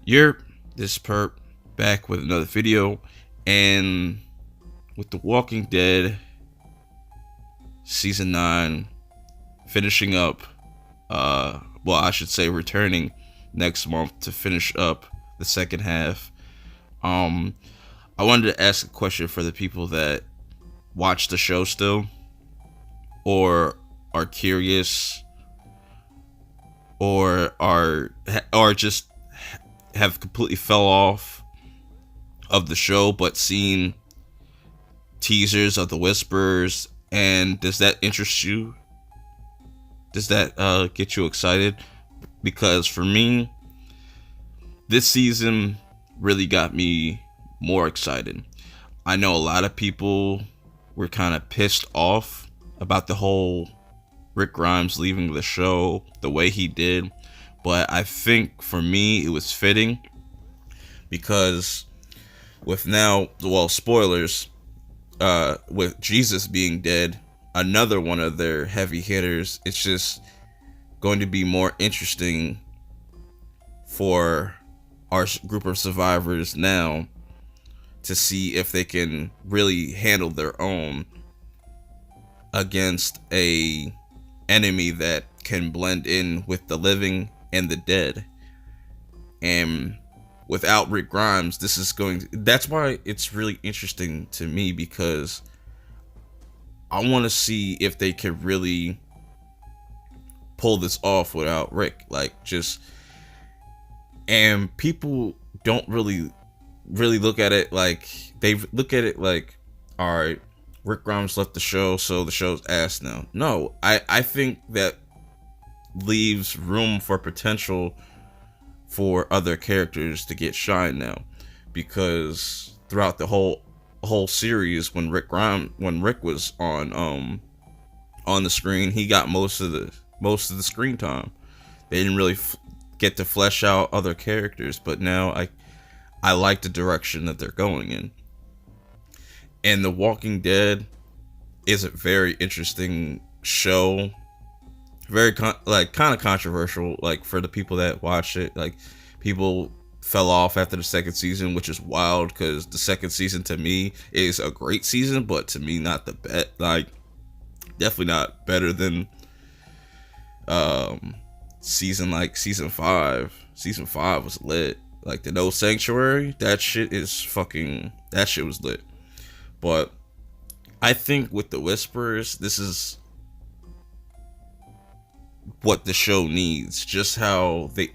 You're this perp back with another video, and with The Walking Dead season 9 finishing up, well, I should say returning next month to finish up the second half. Um, I wanted to ask a question for the people that watch the show still, or are curious, or just have completely fell off of the show, but seen teasers of the Whispers. And does that interest you? Does that get you excited? Because for me, this season really got me more excited. I know a lot of people were kind of pissed off about the whole Rick Grimes leaving the show the way he did, but I think for me it was fitting because with now, well, spoilers, with Jesus being dead, another one of their heavy hitters, it's just going to be more interesting for our group of survivors now to see if they can really handle their own against a enemy that can blend in with the living and the dead. And without Rick Grimes, that's why it's really interesting to me, because I want to see if they can really pull this off without Rick. And people don't really look at it like, they look at it like, all right, Rick Grimes left the show, so the show's ass now. No, I think that leaves room for potential for other characters to get shine now, because throughout the whole series, when Rick was on the screen, he got most of the screen time. They didn't really get to flesh out other characters, but now I like the direction that they're going in. And The Walking Dead is a very interesting show. Very kind of controversial, like, for the people that watch it. Like, people fell off after the second season, which is wild, because the second season to me is a great season, but to me not the best. Like, definitely not better than season 5. Season 5 was lit. Like, the No Sanctuary, that shit was lit. But I think with the Whispers, this is what the show needs. Just how they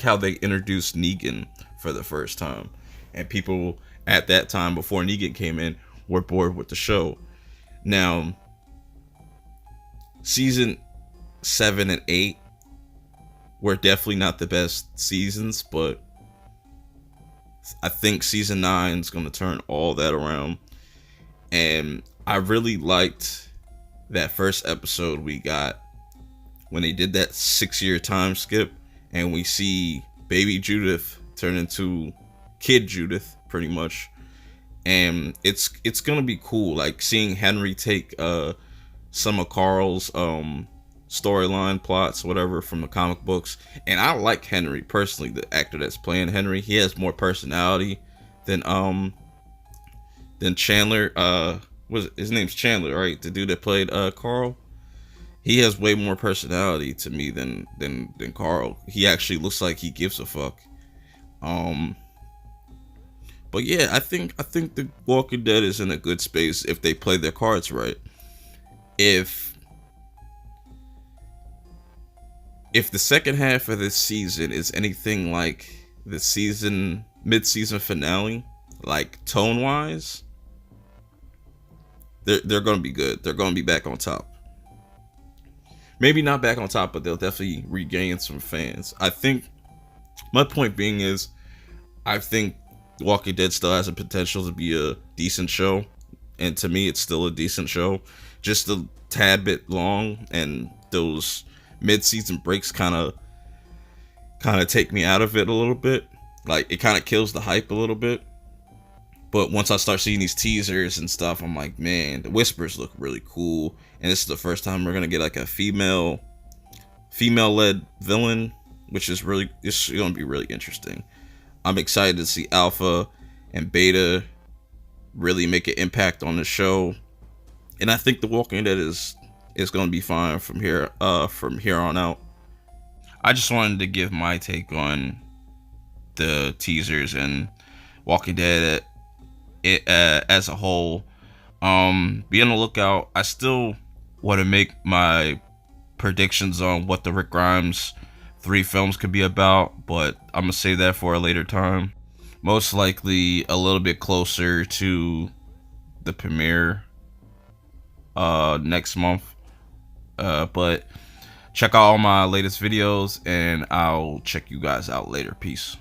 how they introduced Negan for the first time, and people at that time, before Negan came in, were bored with the show. Now, season 7 and 8 were definitely not the best seasons, but I think season 9 is going to turn all that around. And I really liked that first episode we got when they did that 6-year time skip, and we see baby Judith turn into kid Judith, pretty much. And it's gonna be cool, like, seeing Henry take some of Carl's storyline plots, whatever, from the comic books. And I like Henry personally, the actor that's playing Henry. He has more personality than Chandler. His name's Chandler, right? The dude that played Carl. He has way more personality to me than Carl. He actually looks like he gives a fuck. But yeah, I think The Walking Dead is in a good space if they play their cards right. If the second half of this season is anything like the mid-season finale, like tone wise, they're gonna be good. They're gonna be back on top. Maybe not back on top, but they'll definitely regain some fans. I think my point being is, I think Walking Dead still has a potential to be a decent show, and to me, it's still a decent show. Just a tad bit long, and those mid-season breaks kind of take me out of it a little bit. Like, it kind of kills the hype a little bit. But once I start seeing these teasers and stuff, I'm like, man, the Whispers look really cool. And this is the first time we're gonna get like a female-led villain which is really, it's going to be really interesting. I'm excited to see Alpha and Beta really make an impact on the show, and I think The Walking Dead is going to be fine from here on out. I just wanted to give my take on the teasers and Walking Dead as a whole. Be on the lookout. I still want to make my predictions on what the Rick Grimes 3 films could be about, but I'm gonna save that for a later time. Most likely a little bit closer to the premiere next month. But check out all my latest videos, and I'll check you guys out later. Peace.